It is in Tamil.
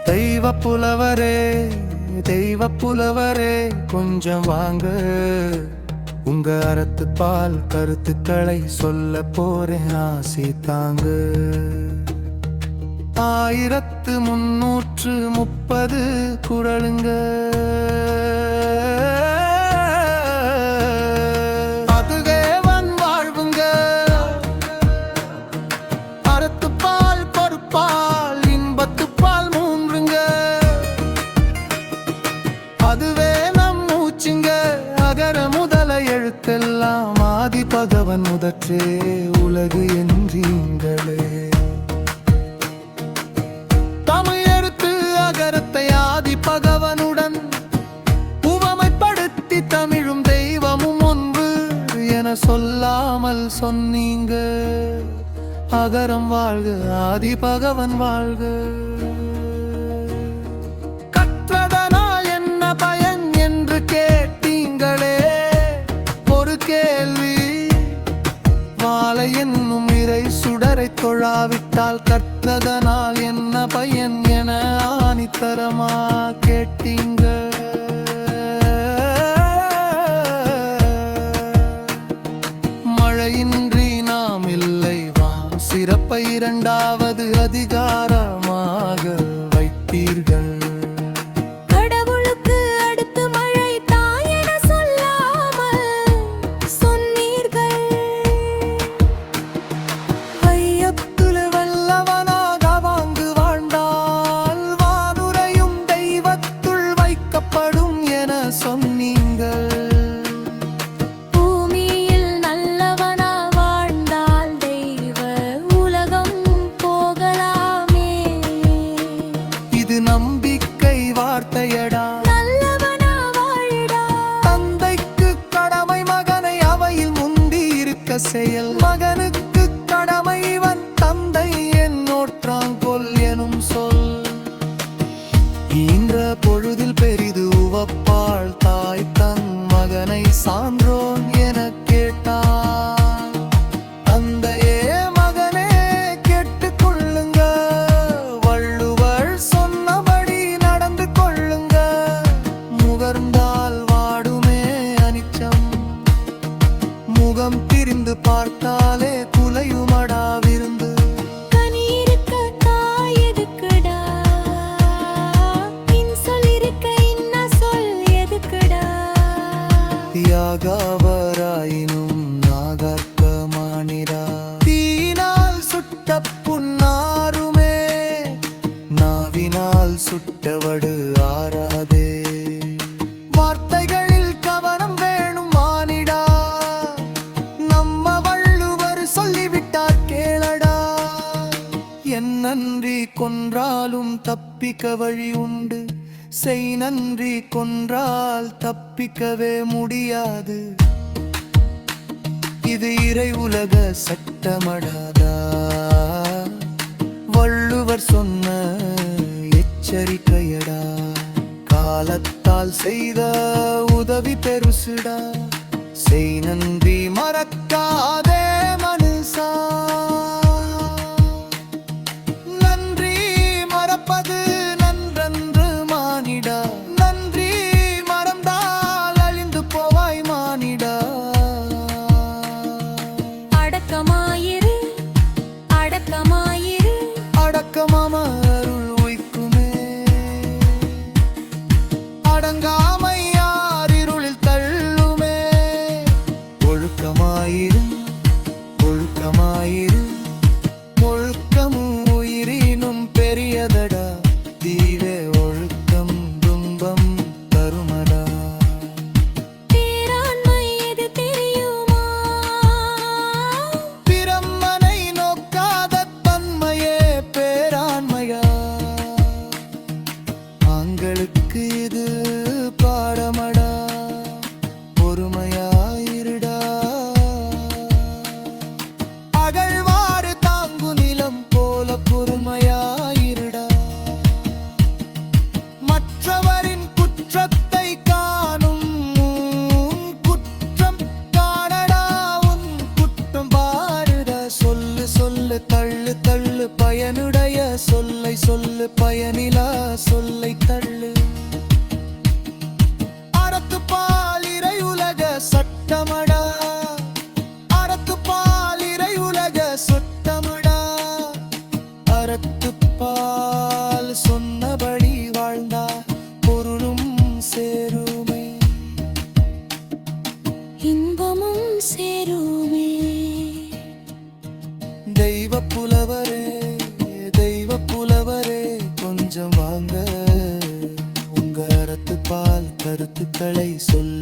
தெய்வ புலவரே, தெய்வ புலவரே, கொஞ்சம் வாங்க. உங்க அறத்துப்பால் கருத்துக்களை சொல்ல போறேன், ஆசி தாங்க. 1330 குறளுங்க. அதுவேவன் வாழ்வுங்க. அறத்துப்பால் பொறுப்பால் இன்பத்துப்பால் மூன்றுங்க. அதுவே நம் மூச்சுங்க. அகர முதல எழுத்தெல்லாம் ஆதி பகவன் முதற்றே உலகு என்றீங்களே. தமிழ் எழுத்து அகரத்தை ஆதி பகவனுடன் உவமைப்படுத்தி தமிழும் தெய்வமும் ஒன்று என சொல்லாமல் சொன்னீங்க. அகரம் வாழ்க, ஆதி பகவன் வாழ்க. கற்றதனால் என்ன பயன் என்று கேட்டீங்களே ஒரு கேள்வி. மாலை என்னும் இறை சுடரை தொழாவிட்டால் கற்றதனால் என்ன பயன் என ஆணித்தரமா கேட்டீங்க. மழையின்றி நாம் இல்லை வாம் சிறப்பை 2வது அதிகாரமாக வைத்தீர்கள். நம்பிக்கை வார்த்தையடா, நல்லவனா வாழடா. தந்தைக்கு கடமை மகனை அவையில் முந்தி இருக்க செயல். மகனுக்கு கடமை இவன் தந்தை என்னோற்றாங்கொல் எனும் சொல். ஈன்ற பொழுதில் பெரிது உவப்பாள் தாய் தன் மகனை சான்றோன் என கேட்டான். தந்தையே மகனே கேட்டுக் கொள்ளுங்க, வள்ளுவர் சொன்னபடி நடந்து கொள்ளுங்க. முகர்ந்தால் வாடுமே அனிச்சம், முகம் திரிந்து பார்த்தாலே குலையுமடா விருந்து. தியாகவராயினும் நாகர்க்கமானிடா. தீனால் சுட்ட புண்ணாருமே, நாவினால் சுட்டவடு ஆறாதே. வார்த்தைகளில் கவனம் வேணும் மானிடா, நம்ம வள்ளுவர் சொல்லிவிட்டார் கேளடா. என் நன்றி கொன்றாலும் தப்பிக்க வழி உண்டு, செய் நன்றி கொன்றால் தப்பிக்கவே முடியாது. இது இறை உலக சட்டமடாதா, வள்ளுவர் சொன்ன எச்சரிக்கையடா. காலத்தால் செய்த உதவி பெருசுடா, செய் நன்றி மறக்காதே மனுஷா. நன்றி மறப்பது நன்றன்று மானிடா, நன்றி மறந்தால் அழிந்து போவாய் மானிடா. அடக்கமாயிரு அடக்கமாயிரு, அடக்கமாம அருள் உய்க்குமே. அடங்காமை யார் இருளில் தள்ளுமே. ஒழுக்கமாயிரு ஒழுக்கமாயிரு, ஒழுக்கமும் உயிரினும் பெரியதடா. தீவே ஒழுக்கம் துன்பம் தருமடா. பேராண்மை எது தெரியுமா? பிரம்மனை நோக்காத தன்மையே பேராண்மையா. ஆண்களுக்கு இது பாடமடா, பொறுமையாயிருடா. அகழ்வாறு தாங்கு நிலம் போல பொறுமையாயிருடா. மற்றவரின் குற்றத்தை காணும் குற்றம் காணடா. உன் குற்றம் பாருடா. சொல்லு சொல்லு தள்ளு தள்ளு பயனுடைய சொல்லை சொல்லு பயனிலா சொல்லை தள்ளு அறத்துப்பால் இறை உலக சட்டமடா அறத்துப்பால் இறை உலக சட்டமடா அறத்துப்பால் சொன்னபடி வாழ்ந்தா பொருளும் சேருமே இன்பமும் சேருமே தெய்வ புலவரே கொஞ்சம் வாங்க உங்க அறத்துப்பால் கருத்துக்களை சொல்ல